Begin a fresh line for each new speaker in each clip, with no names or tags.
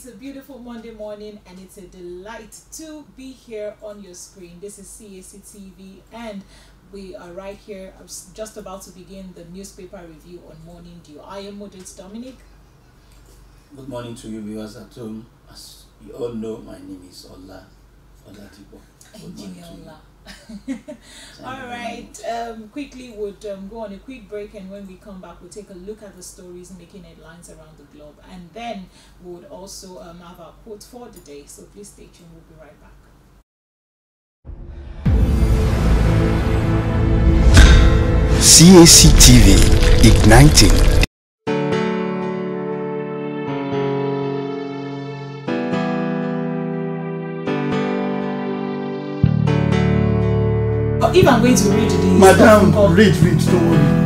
It's a beautiful Monday morning and it's a delight to be here on your screen. This is Cactv and we are right here. I'm just about to begin the newspaper review on Morning Dew. I am Moderator Dominic.
Good morning to you viewers at home. As you all know, my name is Ola Tipo.
Engineer Ola. All right, quickly we'll go on a quick break, and when we come back we'll take a look at the stories making headlines around the globe, and then we would also have our quote for the day. So please stay tuned, we'll be right back.
Cactv, igniting.
If I'm going to read the
Madam, read, don't worry.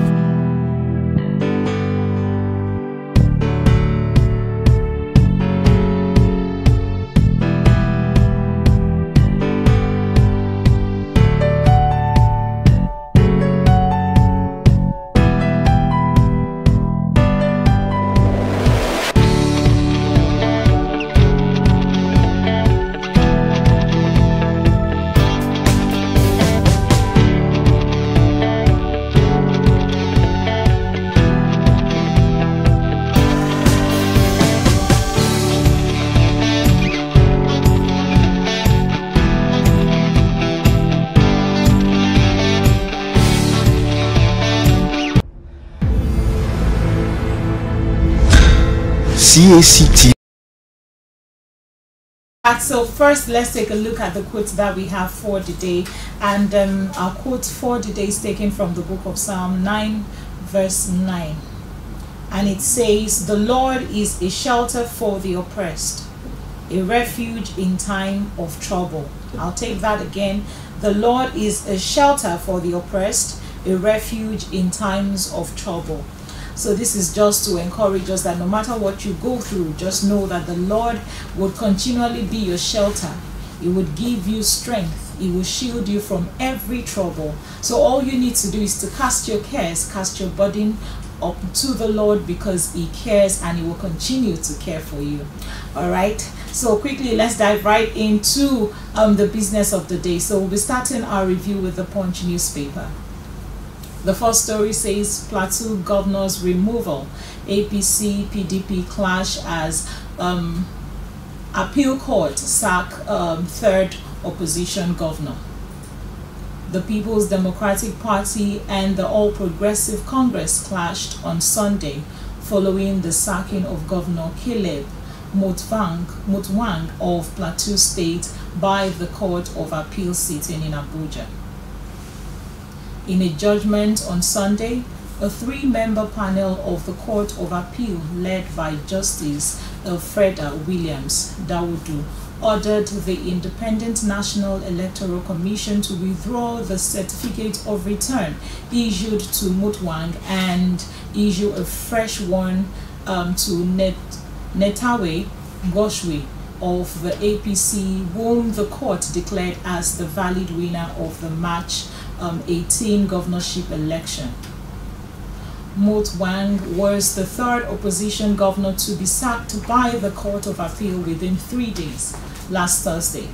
Cactv.
So first, let's take a look at the quote that we have for the day, and our quote for the day is taken from the book of Psalm 9 verse 9, and it says, "The Lord is a shelter for the oppressed, a refuge in time of trouble." I'll take that again. The Lord is a shelter for the oppressed, a refuge in times of trouble. So this is just to encourage us that no matter what you go through, just know that the Lord would continually be your shelter. He would give you strength. He will shield you from every trouble. So all you need to do is to cast your cares, cast your burden up to the Lord, because He cares and He will continue to care for you. All right. So quickly, let's dive right into the business of the day. So we'll be starting our review with the Punch newspaper. The first story says Plateau governor's removal. APC PDP clash as appeal court sack third opposition governor. The People's Democratic Party and the All Progressive Congress clashed on Sunday following the sacking of Governor Caleb Mutwang of Plateau State by the Court of Appeal sitting in Abuja. In a judgment on Sunday, a three-member panel of the Court of Appeal, led by Justice Elfreda Williams Dawudu, ordered the Independent National Electoral Commission to withdraw the certificate of return issued to Mutwang and issue a fresh one to Netawe Goshwe of the APC, whom the court declared as the valid winner of the March 18 governorship election. Mutwang was the third opposition governor to be sacked by the Court of Appeal within 3 days last Thursday.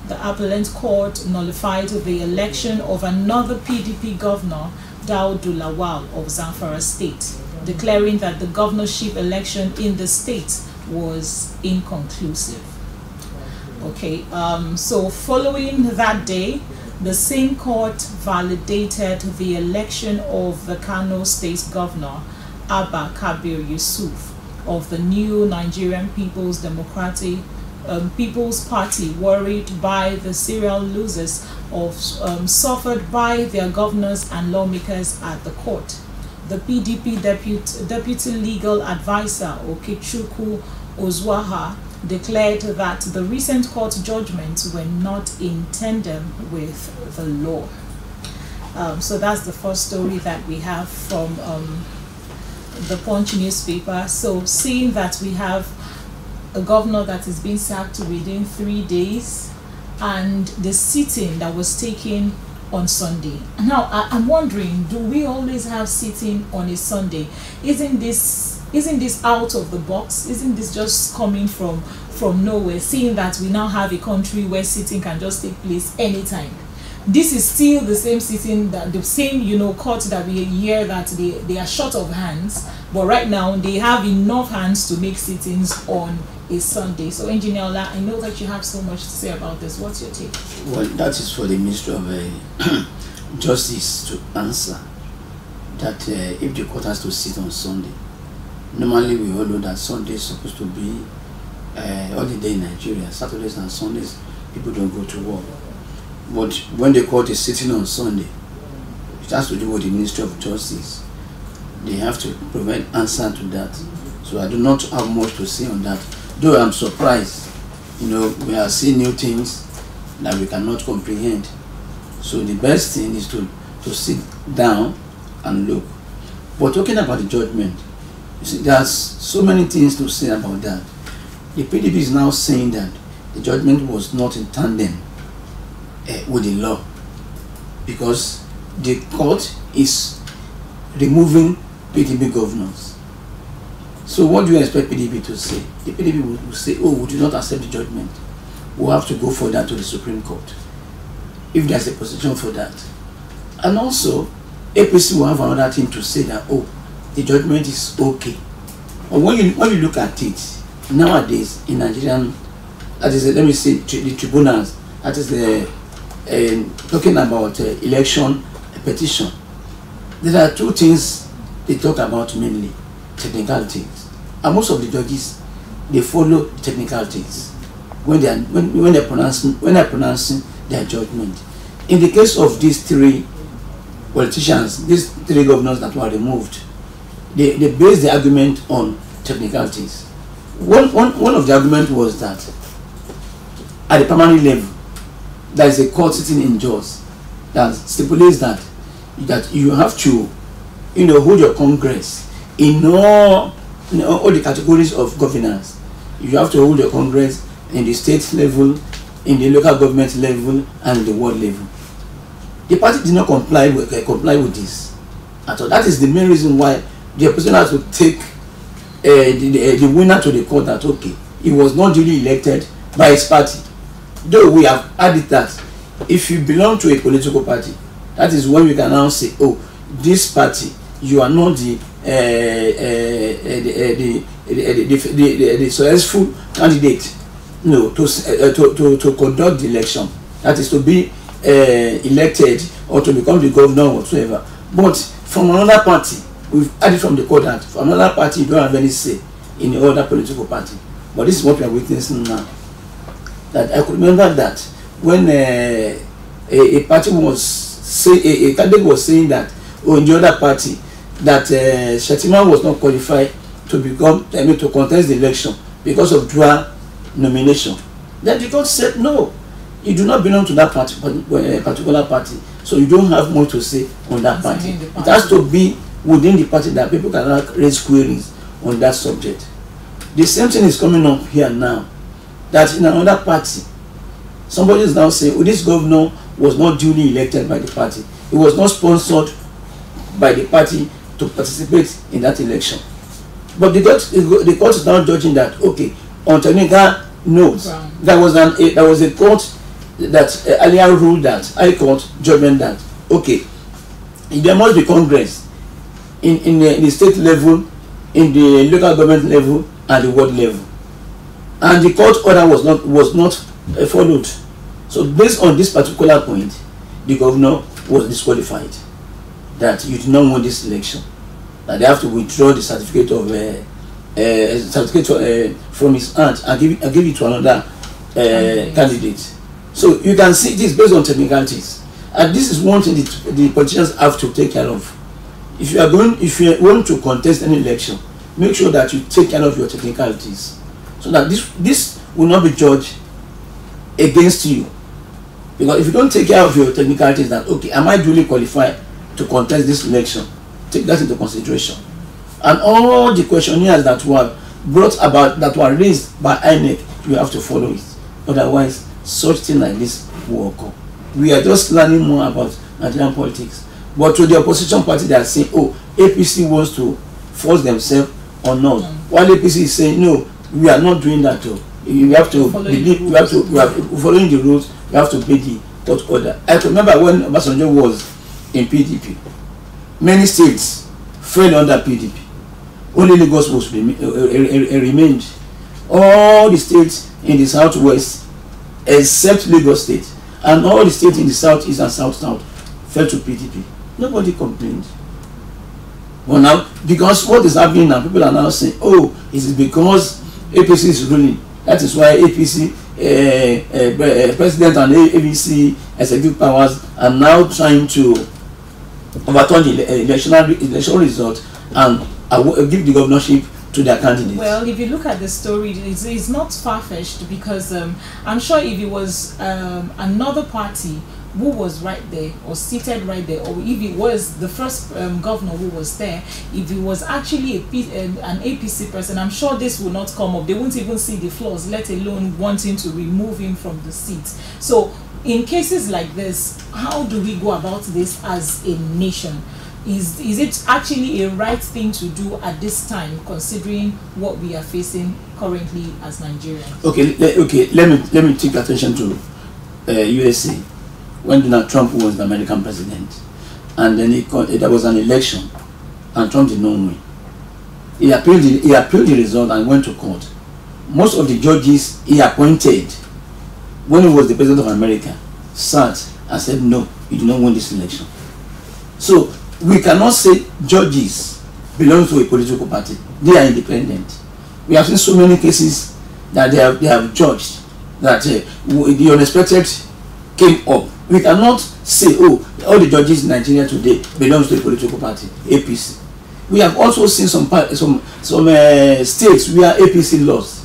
The appellant court nullified the election of another PDP governor, Daudu Lawal of Zamfara State, declaring that the governorship election in the state was inconclusive. Okay, so following that day, the same court validated the election of the Kano State Governor, Abba Kabir Yusuf, of the new Nigerian People's Party, worried by the serial losses suffered by their governors and lawmakers at the court. The PDP deputy legal advisor, Okechukwu Ozwaha, declared that the recent court judgments were not in tandem with the law. So that's the first story that we have from the Punch newspaper. So seeing that we have a governor that is being sacked within 3 days, and the sitting that was taken on Sunday. Now I'm wondering, do we always have sitting on a Sunday? Isn't this isn't this out of the box? Isn't this just coming from nowhere, seeing that we now have a country where sitting can just take place anytime? This is still the same sitting, that the same, you know, court that we hear that they are short of hands, but right now they have enough hands to make sittings on a Sunday. So Engineer Ola, I know that you have so much to say about this. What's your take?
Well, that is for the Ministry of Justice to answer. That if the court has to sit on Sunday, normally we all know that Sunday is supposed to be holiday in Nigeria. Saturdays and Sundays people don't go to work. But when the court is sitting on Sunday, it has to do with the Ministry of Justice. They have to provide answer to that. So I do not have much to say on that. Though I'm surprised, you know, we are seeing new things that we cannot comprehend. So the best thing is to sit down and look. But talking about the judgment, you see, there's so many things to say about that. The PDP is now saying that the judgment was not in tandem with the law, because the court is removing PDP governors. So what do you expect PDP to say? The PDP will say, oh, we do not accept the judgment. We'll have to go further to the Supreme Court, if there's a position for that. And also, APC will have another thing to say, that, oh, the judgment is okay. But when you look at it, nowadays in Nigerian, that is, let me say, the tribunals, that is the talking about election petition, there are two things they talk about mainly: technical things. And most of the judges, they follow technical things when they're pronouncing their judgment. In the case of these three politicians, these three governors that were removed, they based the argument on technicalities. One of the arguments was that at the permanent level, there is a court sitting in Jos that stipulates that you have to, you know, hold your Congress in all the categories of governance. You have to hold your Congress in the state level, in the local government level, and the world level. The party did not comply with this at all. That is the main reason why the opposition has to take the winner to the court, that okay, he was not duly elected by his party. Though we have added that if you belong to a political party, that is when we can now say, oh, this party, you are not the successful candidate, no, to conduct the election. That is to be elected or to become the governor or whatsoever. But from another party, we've added from the court that from another party you don't have any say in the other political party. But this is what we are witnessing now. That I could remember that when a party was a candidate was saying that, oh, in the other party, that Shettima was not qualified to contest the election because of dual nomination. Then the court said, no, you do not belong to that party, particular party, so you don't have much to say on that party. It has to be within the party that people can raise queries on that subject. The same thing is coming up here now, that in another party, somebody is now saying, oh, this governor was not duly elected by the party. He was not sponsored by the party to participate in that election. But the court is now judging that, okay, on technical notes, there was a court that earlier ruled that, High Court judgment that, okay, there must be Congress in the state level, in the local government level, and the world level. And the court order was not followed. So based on this particular point, the governor was disqualified. That you did not win this election. That they have to withdraw the certificate from his hand and give it to another candidate. So you can see this based on technicalities. And this is one thing the politicians have to take care of. If you want to contest any election, make sure that you take care of your technicalities, so that this will not be judged against you. Because if you don't take care of your technicalities, that okay, am I duly qualified to contest this election? Take that into consideration. And all the questionnaires that were brought about, that were raised by INEC, you have to follow it. Otherwise, such thing like this will occur. We are just learning more about Nigerian politics. But to the opposition party, they are saying, oh, APC wants to force themselves or not. While APC is saying no, we are not doing that. You have to following the rules. You have to pay the court order. I remember when Obasanjo was in PDP, many states fell under PDP. Only Lagos was remained. All the states in the southwest, except Lagos State, and all the states in the southeast and south fell to PDP. Nobody complained. But now, because what is happening now, people are now saying, oh, it is because APC is ruling. That is why APC president and ABC executive powers are now trying to overturn the election result and give the governorship to their candidates.
Well, if you look at the story, it's not far-fetched, because I'm sure if it was another party who was right there or seated right there, or if it was the first governor who was there, if it was actually an APC person, I'm sure this will not come up. They won't even see the flaws, let alone wanting to remove him from the seat. So in cases like this, how do we go about this as a nation? Is it actually a right thing to do at this time, considering what we are facing currently as Nigerians?
Okay, let me take attention to USA. When Donald Trump was the American president, and then there was an election, and Trump did not win. He appealed the result and went to court. Most of the judges he appointed, when he was the president of America, sat and said, no, you did not win this election. So we cannot say judges belong to a political party. They are independent. We have seen so many cases that they have judged that the unexpected came up. We cannot say, oh, all the judges in Nigeria today belong to a political party, APC. We have also seen some states where APC lost,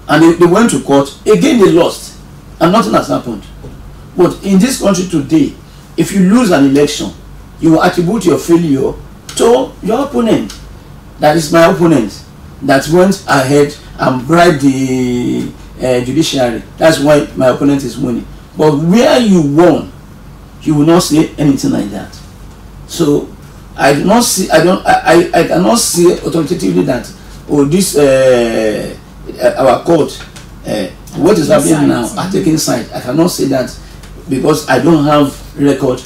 and they went to court again. They lost, and nothing has happened. But in this country today, if you lose an election, you will attribute your failure to your opponent. That is my opponent that went ahead and bribed the judiciary. That's why my opponent is winning. But where you won, you will not say anything like that. So I do not see. I cannot see authoritatively that, oh, this our court, what is happening now are taking side. I cannot say that because I don't have record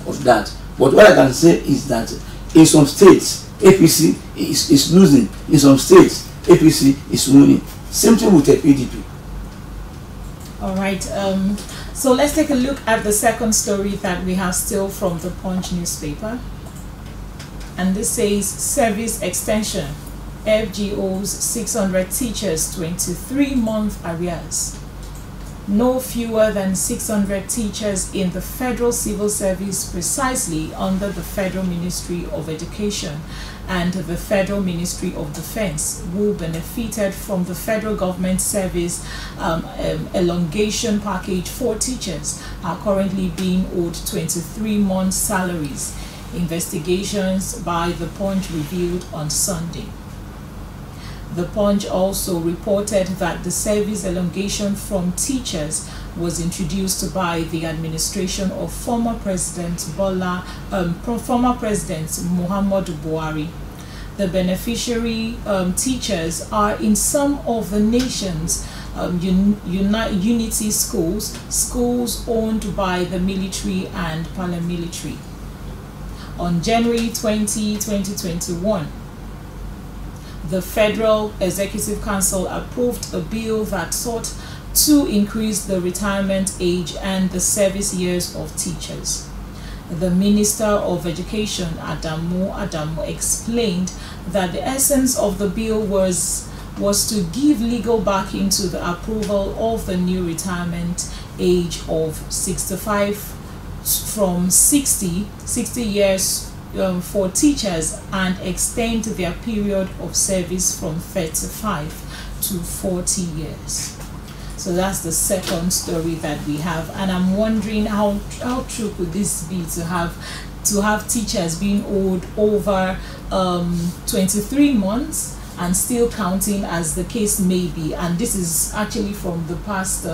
of that. But what I can say is that in some states APC is losing, in some states APC is winning. Same thing with the PDP.
All right. So let's take a look at the second story that we have still from the Punch newspaper. And this says service extension. FGO's 600 teachers 23-month arrears. No fewer than 600 teachers in the Federal Civil Service, precisely under the Federal Ministry of Education and the Federal Ministry of Defense, who benefited from the federal government service elongation package for teachers, are currently being owed 23-month salaries. Investigations by the Punch revealed on Sunday. The Punch also reported that the service elongation from teachers was introduced by the administration of former President Muhammadu Buhari. The beneficiary teachers are in some of the nation's unity schools owned by the military and paramilitary. On January 20, 2021, the Federal Executive Council approved a bill that sought to increase the retirement age and the service years of teachers. The Minister of Education, Adamu, explained that the essence of the bill was to give legal backing to the approval of the new retirement age of 65 from 60 years for teachers, and extend their period of service from 35 to 40 years. So that's the second story that we have, and I'm wondering how true could this be, to have teachers being owed over 23 months and still counting, as the case may be. And this is actually from the past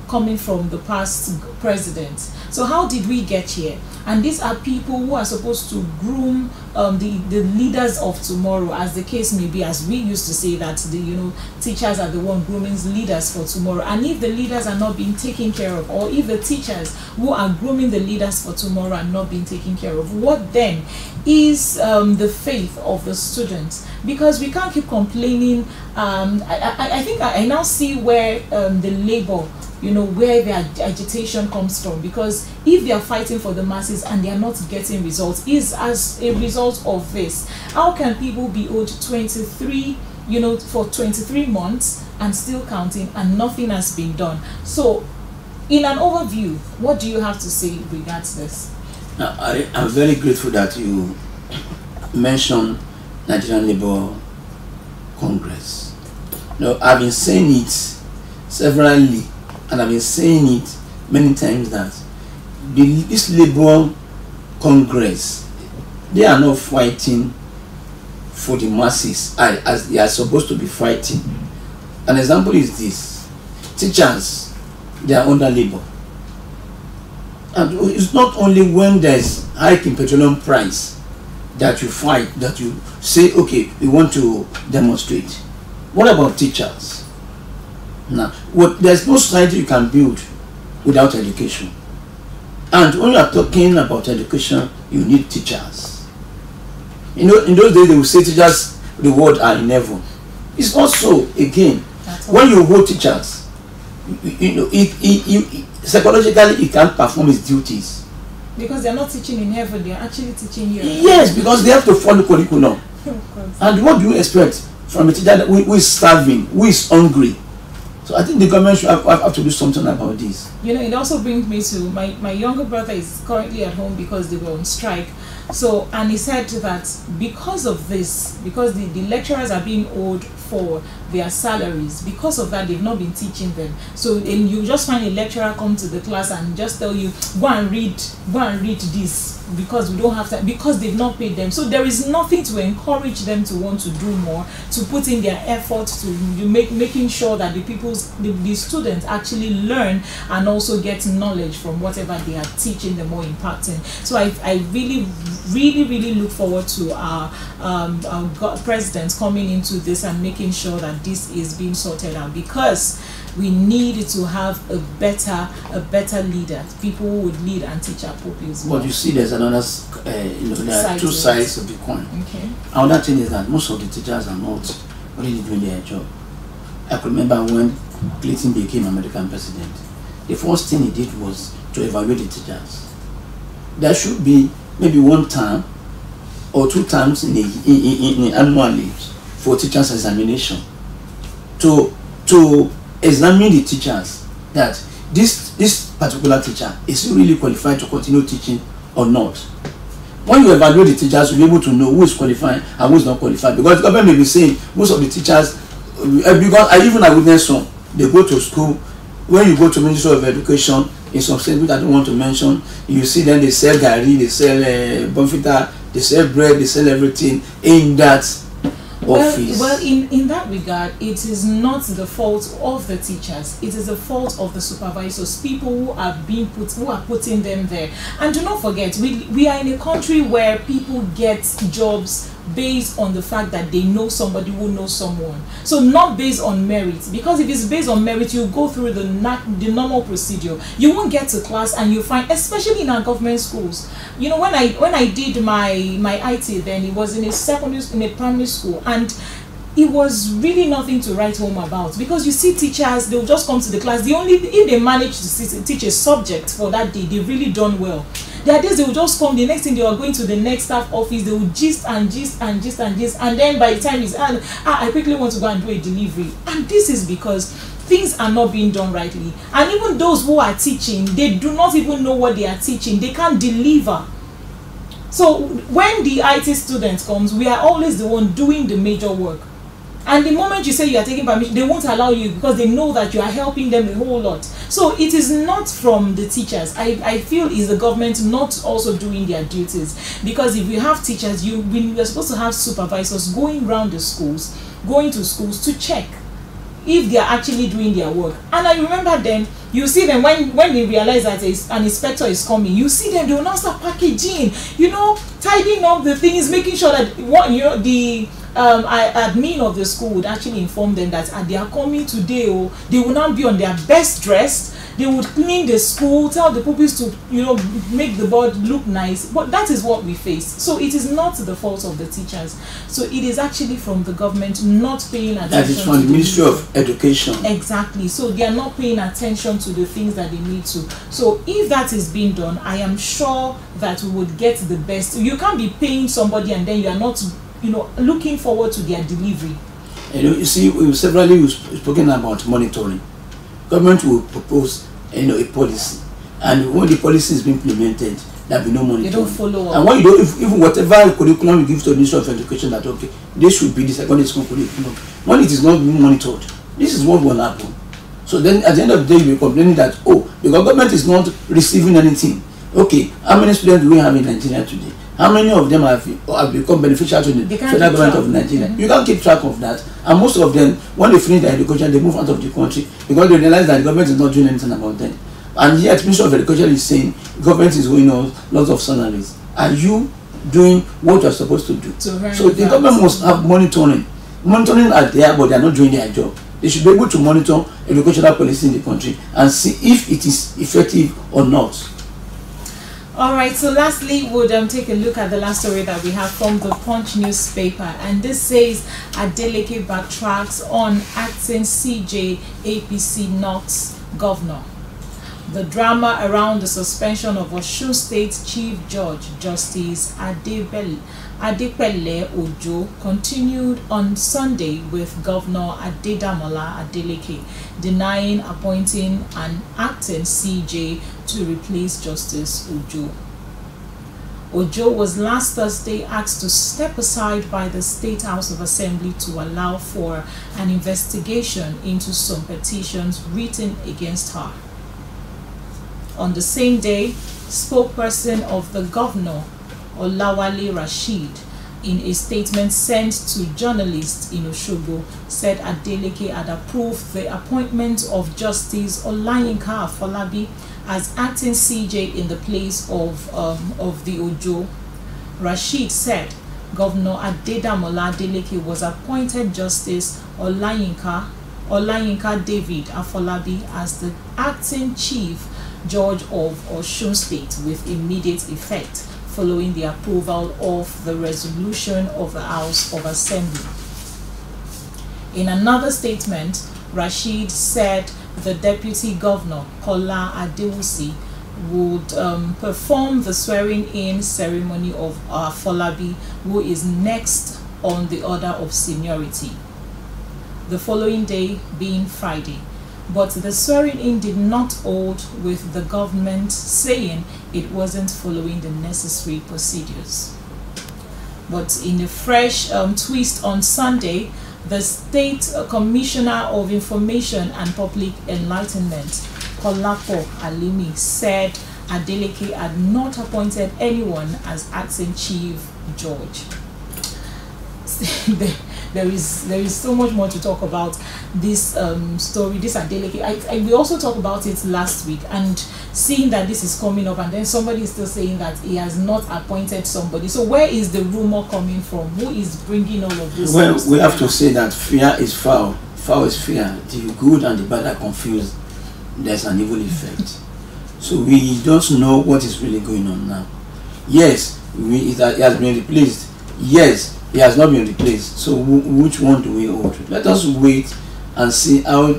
coming from the past presidents. So how did we get here? And these are people who are supposed to groom the leaders of tomorrow, as the case may be, as we used to say that the teachers are the one grooming leaders for tomorrow. And if the leaders are not being taken care of, or if the teachers who are grooming the leaders for tomorrow are not being taken care of, what then is the faith of the students? Because we can't keep complaining. I think I now see where the labor, where their agitation comes from, because if they are fighting for the masses and they are not getting results, is as a result of this. How can people be owed 23, for 23 months and still counting, and nothing has been done? So in an overview, what do you have to say regards this?
I'm very grateful that you mentioned Nigerian Labour Congress. I've been saying it severally, and I've been saying it many times, that this Labour Congress, they are not fighting for the masses as they are supposed to be fighting. An example is this: teachers, they are under Labour. And it's not only when there's hike in petroleum price that you fight, that you say, okay, we want to demonstrate. What about teachers? Now, there's no society you can build without education. And when you are talking about education, you need teachers. In those days they will say teachers, the world are in heaven. It's not so. Again, when you hold teachers, psychologically he can't perform his duties.
Because they're not teaching in heaven, they're actually teaching here.
Yes, because they have to follow curriculum. And what do you expect from a teacher who is starving, who is hungry? So I think the government should have to do something about this.
It also brings me to my younger brother is currently at home because they were on strike. So, and he said that because of this, because the lecturers are being owed for their salaries, because of that they've not been teaching them. So and you just find a lecturer come to the class and just tell you, go and read this, because we don't have time, because they've not paid them. So there is nothing to encourage them to want to do more, to put in their effort to making sure that the students actually learn and also get knowledge from whatever they are teaching them or impacting. So I really look forward to our president coming into this and making sure that this is being sorted out, because we need to have a better leader, people who would lead and teach our pupils.
But you see, there's another, there are two sides of the coin.
Okay.
Another thing is that most of the teachers are not really doing their job. I can remember when Clinton became American president, the first thing he did was to evaluate the teachers. There should be maybe 1 term or 2 terms in annual leave for teachers' examination to examine the teachers, that this particular teacher is really qualified to continue teaching or not. When you evaluate the teachers, you'll be able to know who is qualified and who is not qualified, because the government may be saying most of the teachers, because I witnessed some, they go to school. When you go to Ministry of Education, in some states I don't want to mention, you see them, they sell gari, they sell bonfita, they sell bread, they sell everything in that office.
Well, in that regard, it is not the fault of the teachers. It is the fault of the supervisors, people who are putting them there. And do not forget, we are in a country where people get jobs based on the fact that they know somebody who knows someone. So not based on merit, because if it's based on merit, you go through the normal procedure. You won't get to class and you find, especially in our government schools, when I did my IT, then it was in a primary school, and it was really nothing to write home about, because you see teachers, they'll just come to the class. If they manage to teach a subject for that day, they've really done well. There are days they will just come, the next thing they are going to the next staff office, they will gist, and then by the time it's I quickly want to go and do a delivery. And this is because things are not being done rightly. And even those who are teaching, they do not even know what they are teaching. They can't deliver. So when the IT student comes, we are always the one doing the major work. And the moment you say you are taking permission, they won't allow you, because they know that you are helping them a whole lot. So it is not from the teachers. I feel is the government not also doing their duties. Because if you have teachers, we are supposed to have supervisors going around the schools, going to schools to check. if they are actually doing their work. And I remember then, you see them when they realize that an inspector is coming, you see them, they will now start packaging, tidying up the things, making sure that the admin of the school would actually inform them that they are coming today, or they will now be on their best dressed. They would clean the school, tell the pupils to make the board look nice. But that is what we face. So it is not the fault of the teachers. So it is actually from the government not paying attention.
That is from the Ministry of Education.
Exactly. So they are not paying attention to the things that they need to. So if that is being done, I am sure that we would get the best. You can't be paying somebody and then you are not looking forward to their delivery.
You see, we've severally spoken about monitoring. Government will propose a policy, and when the policy is being implemented, there will be no monitoring.
They don't follow up.
And when you don't, even whatever curriculum you give to the Ministry of Education, that okay, this should be the secondary school curriculum, when it is not being monitored, this is what will happen. So then at the end of the day, you'll be complaining that the government is not receiving anything. Okay, how many students do we have in Nigeria today? How many of them have become beneficial to the federal government of Nigeria? You can't keep track of that. And most of them, when they finish their education, they move out of the country because they realize that the government is not doing anything about them. And yet, Ministry of Education is saying government is going on lots of salaries. Are you doing what you are supposed to do? So the government must have monitoring. Monitoring are there, but they are not doing their job. They should be able to monitor educational policy in the country and see if it is effective or not.
All right, so lastly, we'll take a look at the last story that we have from the Punch newspaper. And this says, Adeleke backtracks on acting CJ APC North's governor. The drama around the suspension of Osun State Chief Judge Justice Adepele Ojo continued on Sunday with Governor Adedamola Adeleke denying appointing an acting CJ to replace Justice Ojo. Ojo was last Thursday asked to step aside by the State House of Assembly to allow for an investigation into some petitions written against her. On the same day, spokesperson of the governor, Olawale Rasheed, in a statement sent to journalists in Osogbo, said Adeleke had approved the appointment of Justice Olayinka Afolabi as acting CJ in the place of the Ojo. Rasheed said Governor Adedamola Adeleke was appointed Justice Olayinka David Afolabi as the acting Chief Judge of Osun State with immediate effect, following the approval of the resolution of the House of Assembly. In another statement, Rasheed said the Deputy Governor, Kola Adewusi, would perform the swearing-in ceremony of Afolabi, who is next on the order of seniority, the following day being Friday. But the swearing-in did not hold, with the government saying it wasn't following the necessary procedures. But in a fresh twist on Sunday, the State Commissioner of Information and Public Enlightenment, Kolapo Alimi, said Adeleke had not appointed anyone as acting Chief Judge. There is so much more to talk about this story, this Adeleke. We also talked about it last week, and seeing that this is coming up, and then somebody is still saying that he has not appointed somebody. So where is the rumor coming from? Who is bringing all of this?
Well, we have to say that fear is foul. Foul is fear. The good and the bad are confused. There's an evil effect. So we don't know what is really going on now. Yes, it has been replaced. Yes, it has not been replaced. So which one do we hold? Let us wait and see how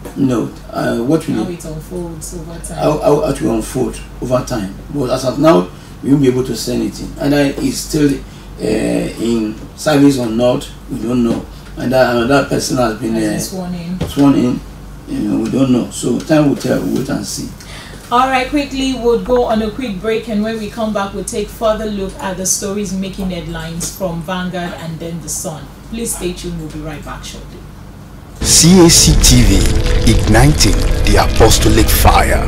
what will
it unfolds over time.
How it will unfold over time. But as of now, we won't be able to say anything. Either it's still in service or not, we don't know. And another person has been sworn in. We don't know. So time will tell. We'll wait and see.
All right, quickly, we'll go on a quick break, and when we come back, we'll take further look at the stories making headlines from Vanguard and then The Sun. Please stay tuned. We'll be right back shortly.
Cactv, igniting the apostolic fire.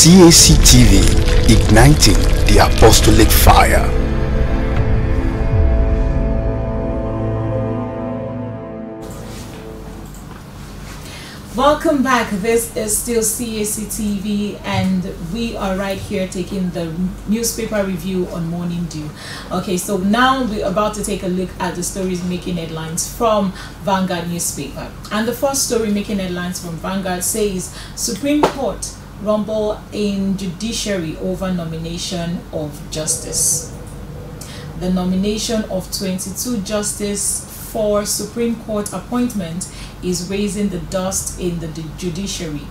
Cactv, igniting the apostolic fire.
Welcome back. This is still Cactv, and we are right here taking the newspaper review on Morning Dew. Okay, so now we're about to take a look at the stories making headlines from Vanguard newspaper. And the first story making headlines from Vanguard says Supreme Court rumble in judiciary over nomination of justice. The nomination of 22 justices for Supreme Court appointment is raising the dust in the judiciary.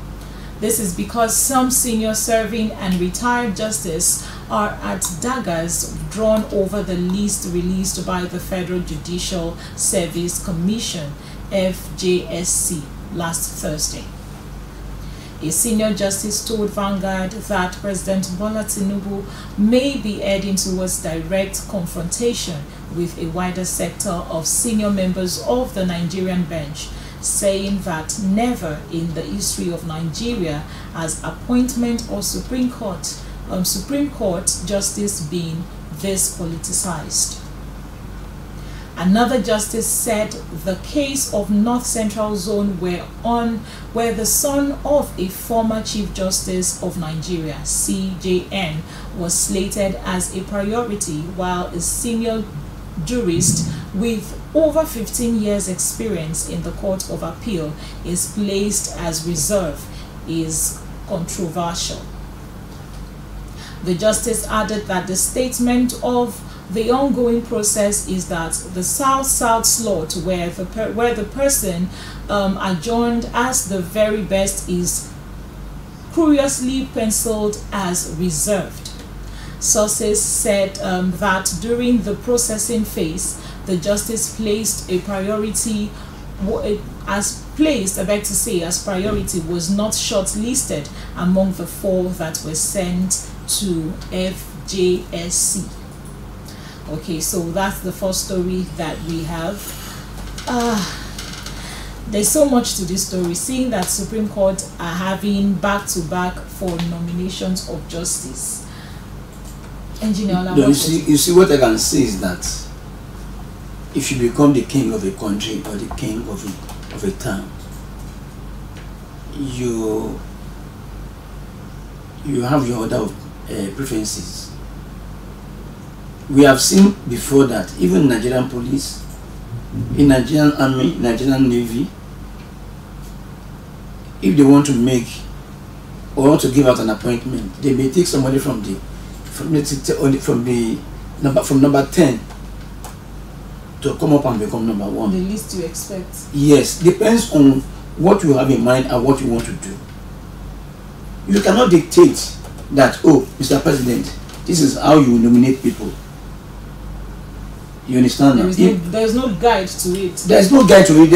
This is because some senior serving and retired justices are at daggers drawn over the list released by the Federal Judicial Service Commission (FJSC) last Thursday. A senior justice told Vanguard that President Bola Tinubu may be heading towards direct confrontation with a wider sector of senior members of the Nigerian bench, saying that never in the history of Nigeria has appointment of Supreme Court justice been this politicized. Another justice said the case of North Central Zone where the son of a former Chief Justice of Nigeria, CJN, was slated as a priority, while a senior jurist with over 15 years experience in the Court of Appeal is placed as reserve, is controversial. The justice added that the statement of the ongoing process is that the South-South slot where the person adjourned as the very best is curiously penciled as reserved. Sources said that during the processing phase, the justice placed a priority as priority was not shortlisted among the 4 that were sent to FJSC. Okay, so that's the first story that we have. There's so much to this story, seeing that Supreme Court are having back-to-back for nominations of justice. Engineer,
no, you see what I can say is that if you become the king of a country or the king of a town, you have your order of preferences. We have seen before that even Nigerian police, in Nigerian army, Nigerian navy, if they want to make or want to give out an appointment, they may take somebody from number 10 to come up and become number 1.
The least you expect.
Yes, depends on what you have in mind and what you want to do. You cannot dictate that, oh, Mr. President, this is how you nominate people. You understand?
There is no guide to it.
There is no guide to it.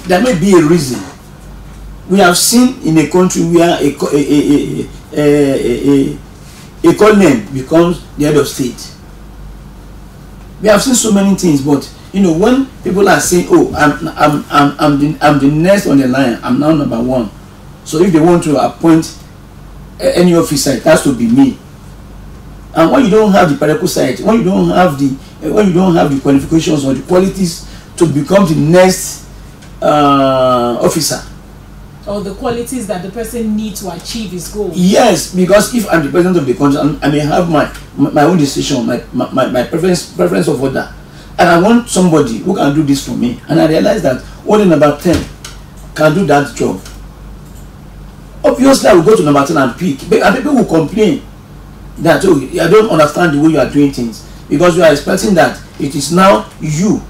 There may be a reason. We have seen in a country where a colonel becomes the head of state. We have seen so many things, but you know, when people are saying, "Oh, I'm the next on the line. I'm now number 1," so if they want to appoint any officer, it has to be me. And when you don't have the prerequisites, when you don't have the qualifications or the qualities to become the next officer,
or the qualities that the person needs to achieve his goal.
Yes, because if I'm the president of the country, I may have my own decision, my preference of order, and I want somebody who can do this for me, and I realize that only number 10 can do that job. Obviously, I will go to number 10 and pick, and people will complain that, oh, I don't understand the way you are doing things, because you are expecting that it is now you.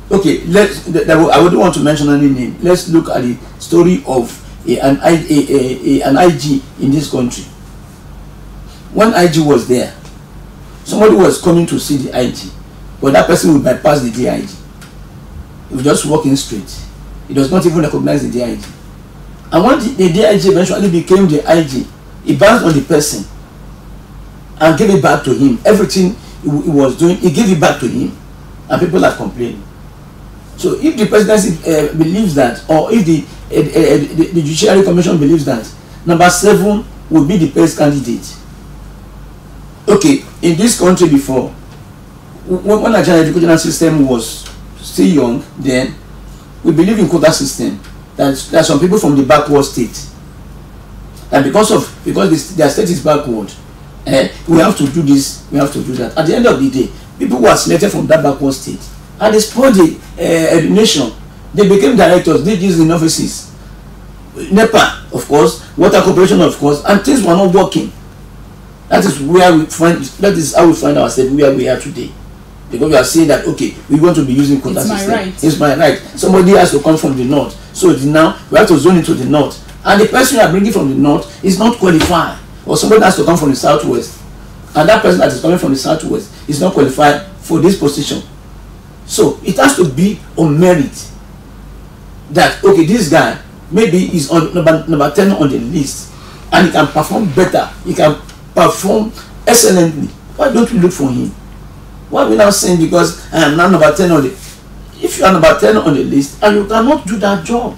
Okay, I wouldn't want to mention any name. Let's look at the story of an IG in this country. When IG was there, somebody was coming to see the IG, but that person will bypass the DIG. He will just walk in straight. He does not even recognize the DIG. And when the DIG eventually became the IG, he bounced on the person and gave it back to him. Everything he was doing, he gave it back to him, and people are complaining. So if the presidency believes that, or if the Judiciary Commission believes that number 7 will be the best candidate. Okay, in this country before, when Nigerian educational system was still young, then we believe in quota system. That there are some people from the backward state, and because their state is backward, we have to do this, we have to do that. At the end of the day, people who are selected from that backward state, and they spoiled the nation. They became directors, they used in offices, NEPA, of course, water corporation, of course, and things were not working. That is where we find. That is how we find ourselves where we are today, because we are saying that okay, we want to be using quota system.
My right.
It's my right. Somebody has to come from the north, so now we have to zone into the north, and the person you are bringing from the north is not qualified, or somebody has to come from the southwest, and that person that is coming from the southwest is not qualified for this position. So it has to be on merit. That okay, this guy maybe is on number 10 on the list, and he can perform better. He can perform excellently. Why don't we look for him? Why are we now saying because I am now number 10 on the? If you are number 10 on the list and you cannot do that job,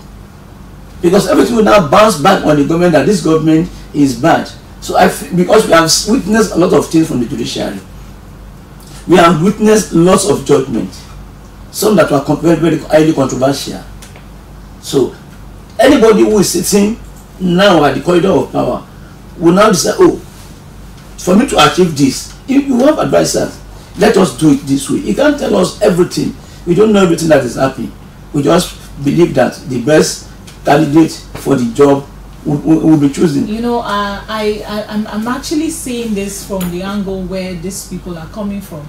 because everything will now bounce back on the government that this government is bad. So because we have witnessed a lot of things from the judiciary, we have witnessed lots of judgment, some that were very, very highly controversial. So anybody who is sitting now at the corridor of power will now decide, oh, for me to achieve this, you have advisors, let us do it this way. You can't tell us everything. We don't know everything that is happening. We just believe that the best candidate for the job will be chosen.
You know, I'm actually saying this from the angle where these people are coming from.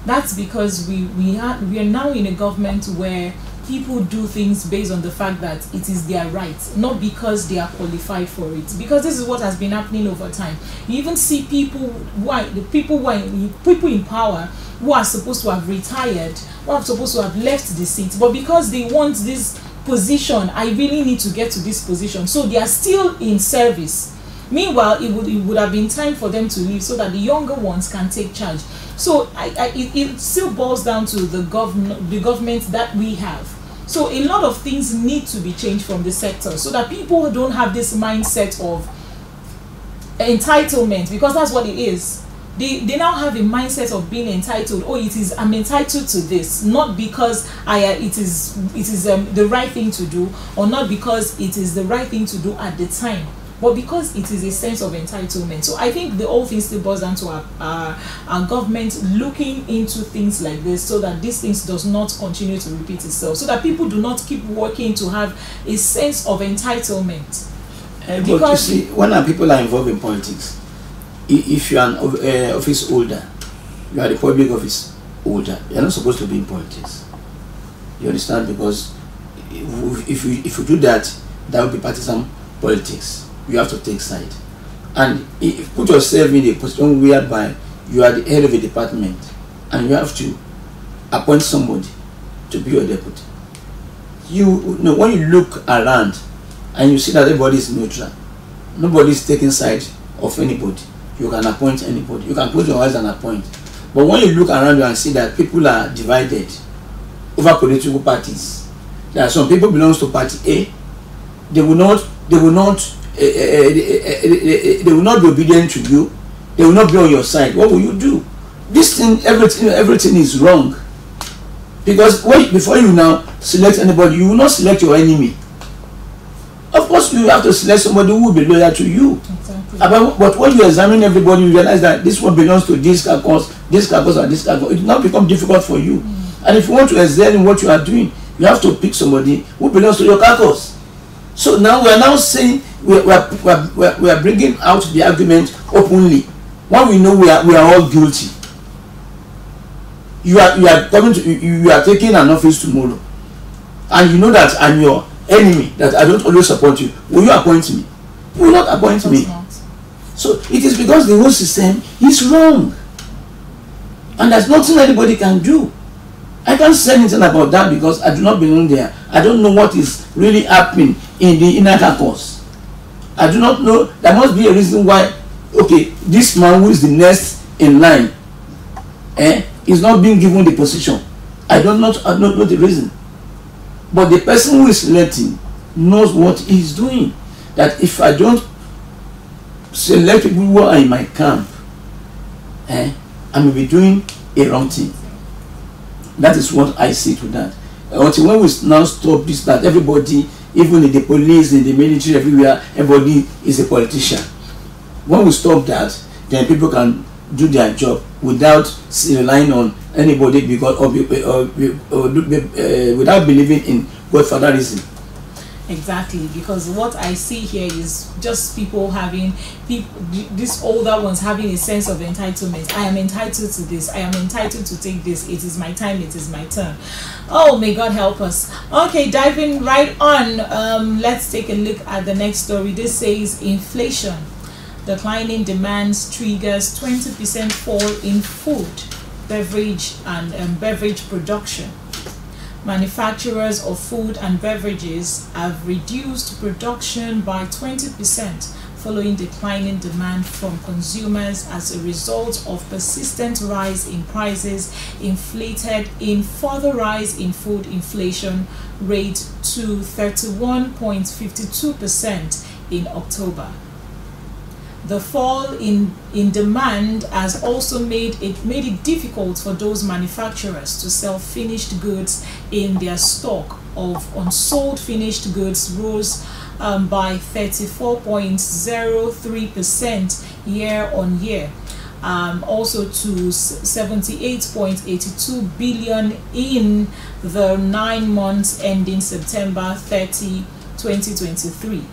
That's because we are now in a government where people do things based on the fact that it is their right, not because they are qualified for it. Because this is what has been happening over time. You even see people people in power who are supposed to have retired, who are supposed to have left the seat, but because they want this position, I really need to get to this position, so they are still in service. Meanwhile, it would have been time for them to leave so that the younger ones can take charge. So it still boils down to the government that we have. So a lot of things need to be changed from the sector so that people don't have this mindset of entitlement, because that's what it is. They now have a mindset of being entitled. Oh, I'm entitled to this, not because it is the right thing to do, or not because it is the right thing to do at the time, but because it is a sense of entitlement. So I think the whole thing still boils down to our government looking into things like this, so that these things does not continue to repeat itself, so that people do not keep working to have a sense of entitlement.
But you see, when people are involved in politics, if you are an office holder, you are the public office holder, you are not supposed to be in politics. You understand? Because if you do that, that will be partisan politics. You have to take side, and if put yourself in a position whereby you are the head of a department and you have to appoint somebody to be your deputy. You know, when you look around and you see that everybody is neutral, nobody is taking side of anybody, you can appoint anybody. You can close your eyes and appoint. But when you look around you and see that people are divided over political parties, there are some people belongs to party A, they will not be obedient to you. They will not be on your side. What will you do? This thing, everything is wrong. Because before you now select anybody, you will not select your enemy. Of course, you have to select somebody who will be loyal to you. Exactly. But when you examine everybody, you realize that this one belongs to this caucus, and this caucus. It will now become difficult for you. And if you want to excel in what you are doing, you have to pick somebody who belongs to your caucus. So now we are now saying we are bringing out the argument openly when we know we are all guilty. You are taking an office tomorrow, and you know that I'm your enemy, that I don't always support you. Will you appoint me? You will not appoint me. So it is because the whole system is wrong, and there's nothing anybody can do. I can't say anything about that because I do not belong there. I don't know what is really happening in the inner caucus. I do not know. There must be a reason why, okay, this man who is the next in line is not being given the position. I don't know the reason. But the person who is selecting knows what he is doing. That if I don't select people who are in my camp, I may be doing a wrong thing. That is what I see to that. Until when we now stop this, that everybody, even in the police, in the military, everywhere, everybody is a politician. When we stop that, then people can do their job without relying on anybody, because without believing in godfatherism.
Exactly, because what I see here is just people having, these older ones having a sense of entitlement. I am entitled to this, I am entitled to take this, it is my time, it is my turn. Oh, may God help us. Okay, diving right on, let's take a look at the next story. This says inflation, declining demands triggers 20% fall in food, beverage and beverage production. Manufacturers of food and beverages have reduced production by 20% following declining demand from consumers as a result of persistent rise in prices, inflated in further rise in food inflation rate to 31.52% in October. The fall in demand has also made it difficult for those manufacturers to sell finished goods in their stock of unsold finished goods rose by 34.03% year on year, also to 78.82 billion in the 9 months ending September 30, 2023.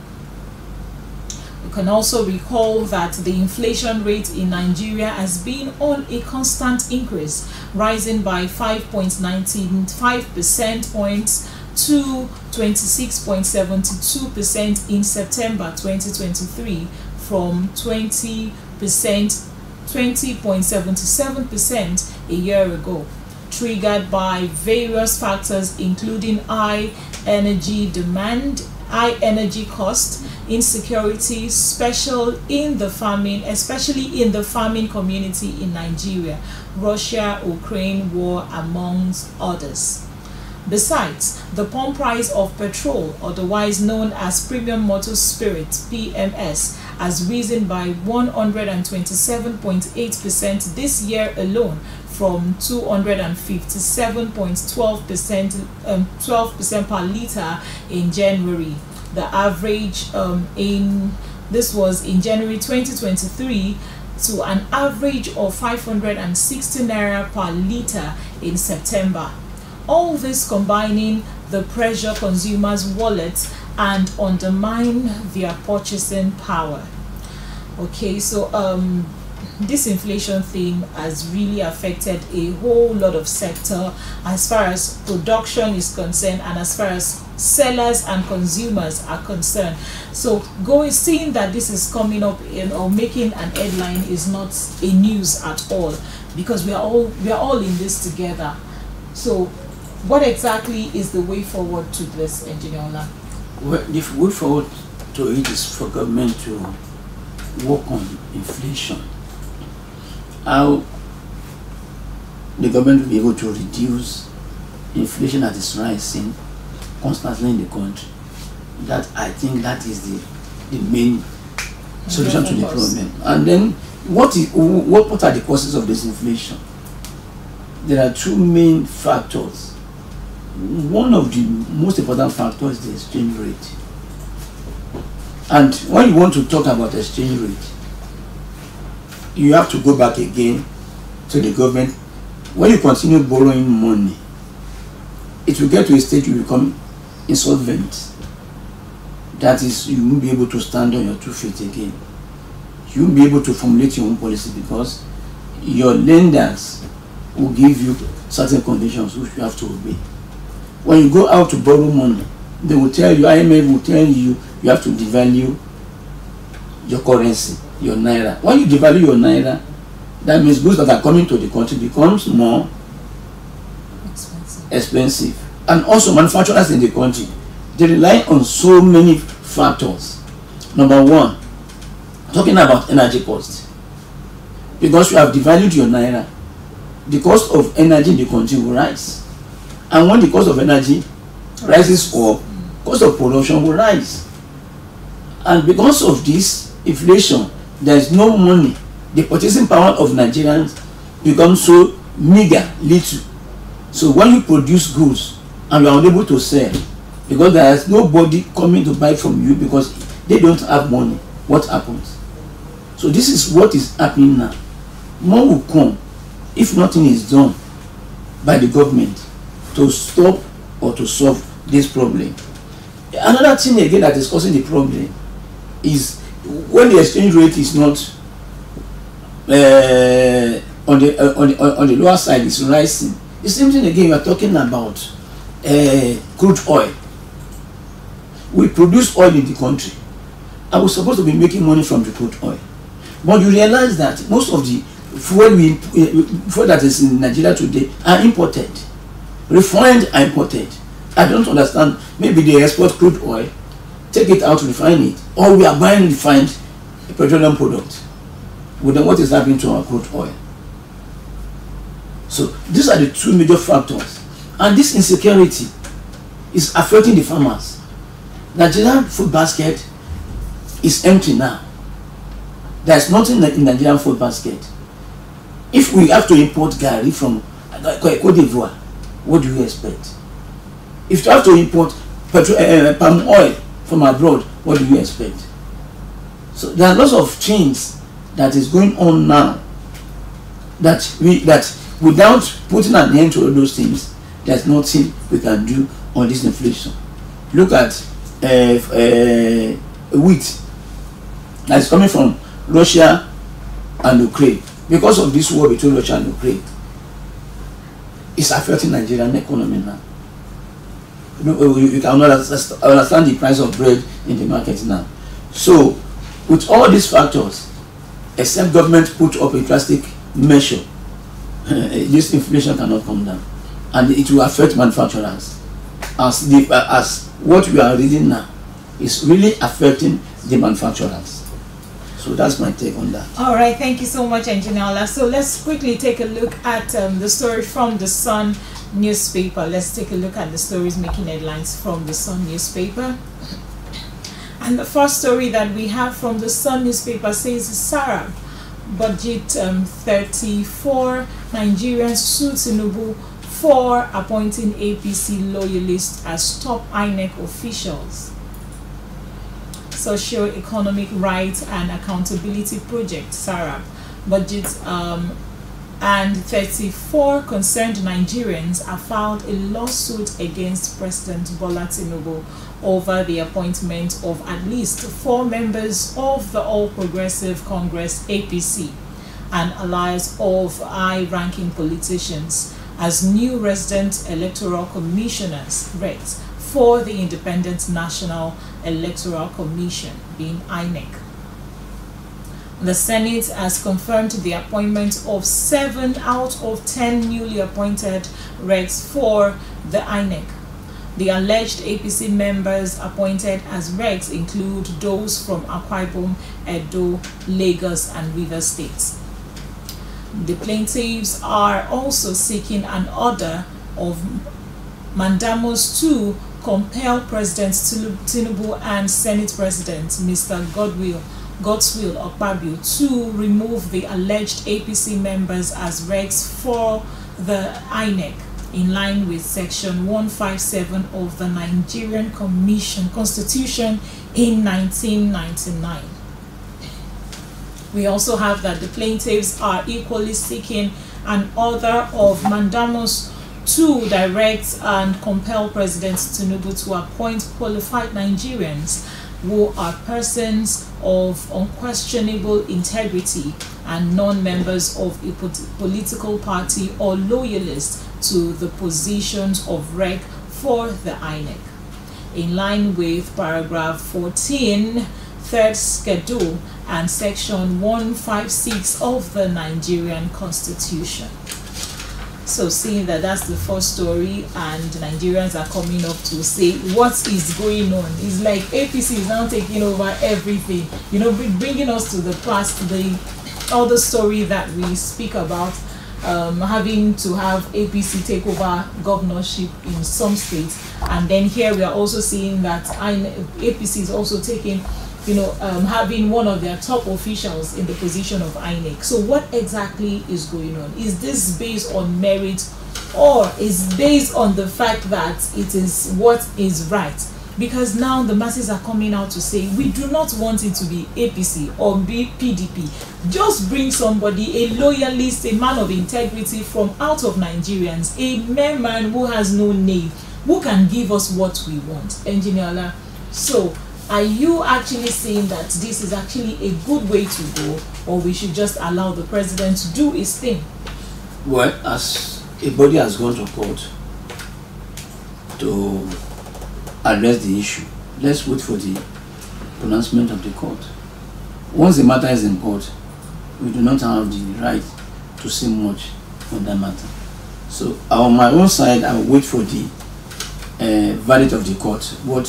You can also recall that the inflation rate in Nigeria has been on a constant increase, rising by 5.95 percent points to 26.72% in September 2023 from 20.77% a year ago, triggered by various factors including high energy demand, high energy cost, insecurity, especially in the farming community in Nigeria, Russia-Ukraine war, amongst others. Besides, the pump price of petrol, otherwise known as premium motor spirit (PMS), has risen by 127.8% this year alone, from 257.12% per liter in January. The average this was in January 2023 to an average of 560 naira per liter in September. All this combining the pressure consumers' wallets and undermine their purchasing power. Okay, so this inflation thing has really affected a whole lot of sector as far as production is concerned and as far as sellers and consumers are concerned. So seeing that this is coming up or making an headline is not a news at all, because we are all in this together. So what exactly is the way forward to this, Engineer Ola?
Well, the way forward to it is for government to work on inflation. How the government will be able to reduce inflation that is rising constantly in the country. That, I think, that is the main solution to the problem. And then what are the causes of this inflation? There are two main factors. One of the most important factors is the exchange rate. And when you want to talk about exchange rate, you have to go back again to the government. When you continue borrowing money, it will get to a stage you become insolvent. That is, you won't be able to stand on your 2 feet again. You won't be able to formulate your own policy because your lenders will give you certain conditions which you have to obey. When you go out to borrow money, they will tell you, IMF will tell you, you have to devalue your currency, your naira. When you devalue your naira, that means goods that are coming to the country becomes more expensive. And also manufacturers in the country, they rely on so many factors. Number one, talking about energy cost. Because you have devalued your naira, the cost of energy in the country will rise. And when the cost of energy rises up, cost of production will rise. And because of this inflation, there is no money. The purchasing power of Nigerians becomes so meager, little. So when you produce goods and you are unable to sell because there is nobody coming to buy from you because they don't have money, what happens? So this is what is happening now. More will come if nothing is done by the government to stop or to solve this problem. Another thing again that is causing the problem is when the exchange rate is not on the lower side, is rising. The same thing again, we are talking about crude oil. We produce oil in the country and we're supposed to be making money from the crude oil, but you realize that most of the fuel that is in Nigeria today are imported. Refined are imported. I don't understand. Maybe they export crude oil, take it out, refine it, or we are buying refined petroleum product. Well, then what is happening to our crude oil? So these are the two major factors, and this insecurity is affecting the farmers. Nigerian food basket is empty now. There is nothing in Nigerian food basket. If we have to import garri from Cote d'Ivoire, what do you expect? If you have to import palm oil from abroad, what do you expect? So there are lots of things that is going on now that without putting an end to all those things, there's nothing we can do on this inflation. Look at wheat that's coming from Russia and Ukraine. Because of this war between Russia and Ukraine, it's affecting Nigerian economy now. You can understand the price of bread in the market now. So with all these factors, except government put up a drastic measure, this inflation cannot come down, and it will affect manufacturers. As what we are reading now is really affecting the manufacturers. So that's my take on that.
All right, thank you so much, Engineer Ola. So let's quickly take a look at the story from the Sun newspaper. Let's take a look at the stories making headlines from the Sun newspaper. And the first story that we have from the Sun newspaper says Sarab budget 34 Nigerians sue Tinubu for appointing APC loyalists as top INEC officials. Socio-Economic Rights and Accountability Project, SARAP, budget and 34 concerned Nigerians have filed a lawsuit against President Bola Tinubu over the appointment of at least 4 members of the All Progressive Congress APC, an alliance of high-ranking politicians, as new resident electoral commissioners, RECs, for the Independent National Electoral Commission, being INEC. The Senate has confirmed the appointment of 7 out of 10 newly appointed RECs for the INEC. The alleged APC members appointed as RECs include those from Akwa Ibom, Edo, Lagos, and Rivers states. The plaintiffs are also seeking an order of mandamus to compel President Tinubu and Senate President Mr. Godswill Okpabio to remove the alleged APC members as RECs for the INEC in line with Section 157 of the Nigerian Constitution in 1999. We also have that the plaintiffs are equally seeking an order of mandamus to direct and compel President Tinubu to appoint qualified Nigerians who are persons of unquestionable integrity and non-members of a political party or loyalists to the positions of REC for the INEC, in line with paragraph 14, third schedule, and section 156 of the Nigerian Constitution. So seeing that that's the first story and Nigerians are coming up to say what is going on, it's like APC is now taking over everything, you know, bringing us to the past, the other story that we speak about, having to have APC take over governorship in some states, and then here we are also seeing that APC is also taking having one of their top officials in the position of INEC. So what exactly is going on? Is this based on merit, or is based on the fact that it is what is right? Because now the masses are coming out to say, we do not want it to be APC or be PDP. Just bring somebody, a loyalist, a man of integrity from out of Nigerians, a mere man who has no name, who can give us what we want. Engineer Ola, so are you actually saying that this is actually a good way to go, or we should just allow the president to do his thing?
Well, as a body has gone to court to address the issue, let's wait for the pronouncement of the court. Once the matter is in court, we do not have the right to say much on that matter. So on my own side, I will wait for the verdict of the court, what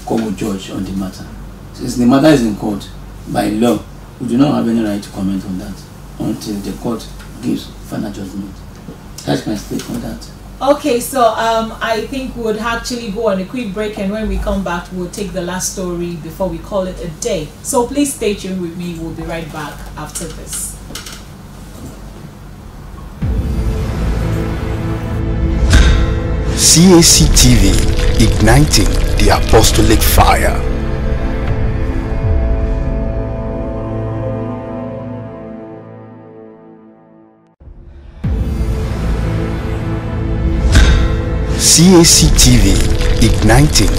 court will judge on the matter. Since the matter is in court, by law, we do not have any right to comment on that until the court gives final judgment. That's my stake on that.
Okay, so I think we would actually go on a quick break, and when we come back, we'll take the last story before we call it a day. So please stay tuned with me. We'll be right back after this.
Cactv, igniting the apostolic fire. Cactv, igniting.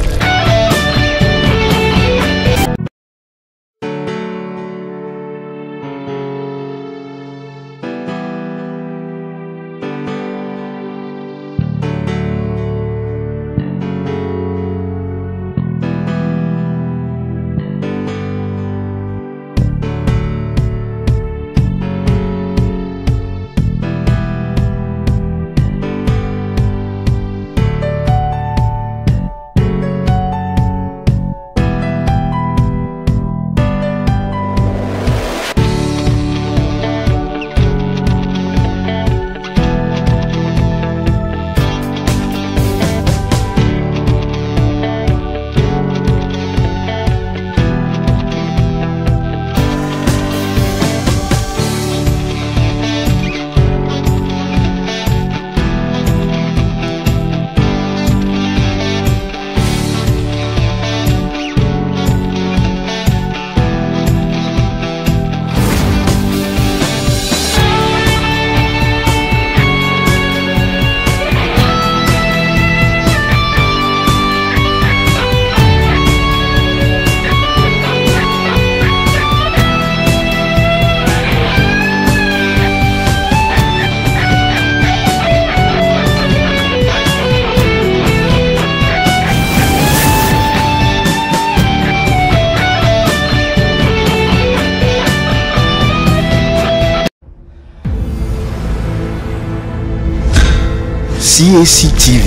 Cactv,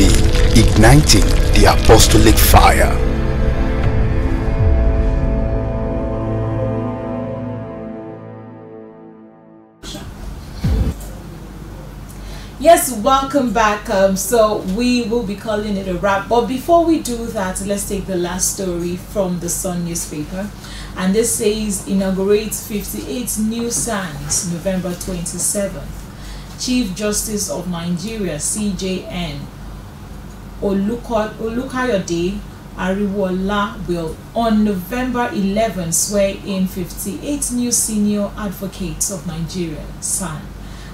igniting the apostolic fire.
Yes, welcome back. So we will be calling it a wrap, but before we do that, let's take the last story from the Sun newspaper, and this says inaugurates 58 new sands November 27th. Chief Justice of Nigeria CJN Olukayode Ariwola will on November 11 swear in 58 new senior advocates of Nigeria (SAN)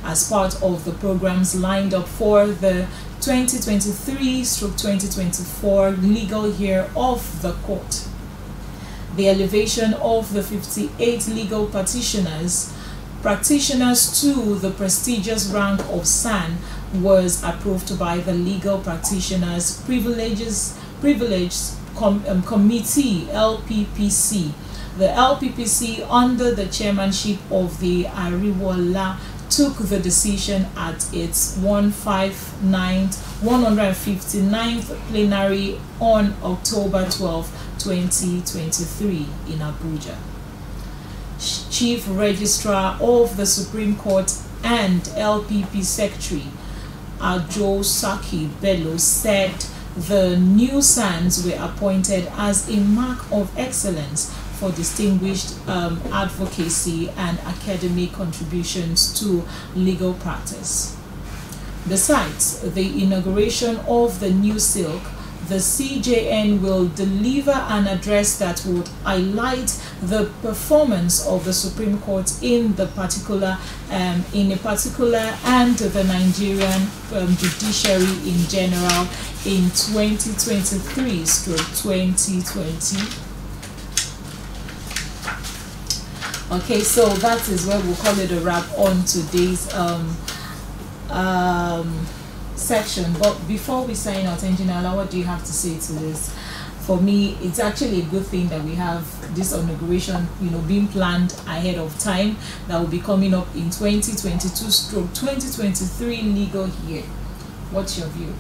as part of the programs lined up for the 2023/2024 legal year of the court. The elevation of the 58 legal practitioners to the prestigious rank of SAN was approved by the Legal Practitioners Privilege Committee (LPPC). The LPPC, under the chairmanship of the Ariwola, took the decision at its 159th plenary on October 12, 2023 in Abuja. Chief Registrar of the Supreme Court and LPP Secretary Ajosaki Bello said the new SANs were appointed as a mark of excellence for distinguished advocacy and academic contributions to legal practice. Besides the inauguration of the new silk, the CJN will deliver an address that would highlight the performance of the Supreme Court in a particular and the Nigerian judiciary in general in 2023/2020. Okay, so that is where we'll call it a wrap on today's section. But before we sign out, Engineer, what do you have to say to this? For me, it's actually a good thing that we have this inauguration, being planned ahead of time. That will be coming up in 2022/2023 legal year. What's your view?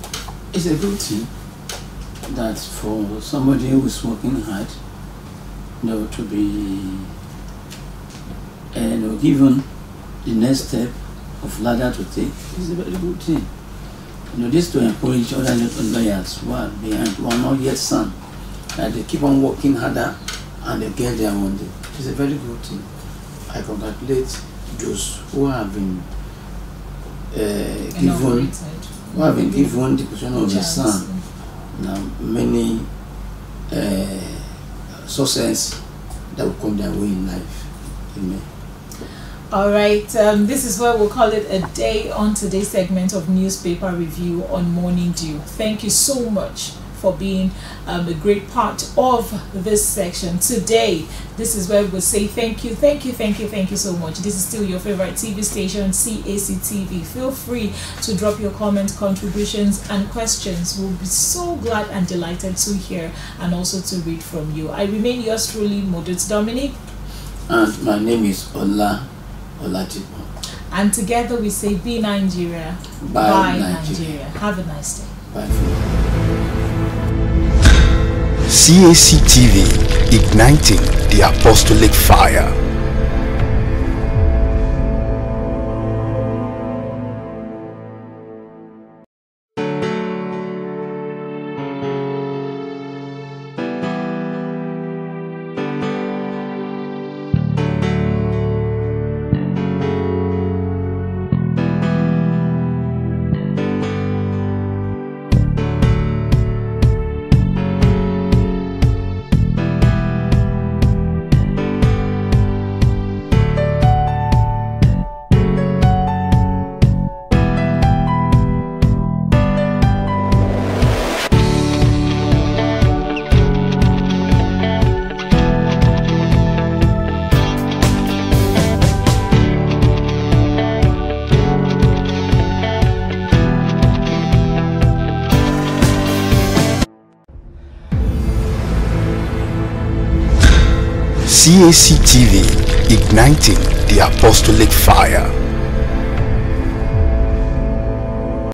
It's a good thing that for somebody who is working hard, to be given the next step of ladder to take is a very good thing. This to encourage other lawyers who are behind, who are not yet son, that they keep on working harder and they get there one day. It's a very good thing. I congratulate those who have been given the position of the son. Now many success that will come their way in life. Amen.
All right, this is where we'll call it a day on today's segment of newspaper review on Morning Dew. Thank you so much for being a great part of this section today. This is where we'll say thank you so much. This is still your favorite TV station, Cactv. Feel free to drop your comments, contributions and questions. We'll be so glad and delighted to hear and also to read from you. I remain yours truly, Modut Dominic,
and my name is Olatipo.
And together we say, be Nigeria,
Bye
Nigeria. Have a nice day.
Bye.
Cactv, igniting the apostolic fire. Cactv, igniting the apostolic fire.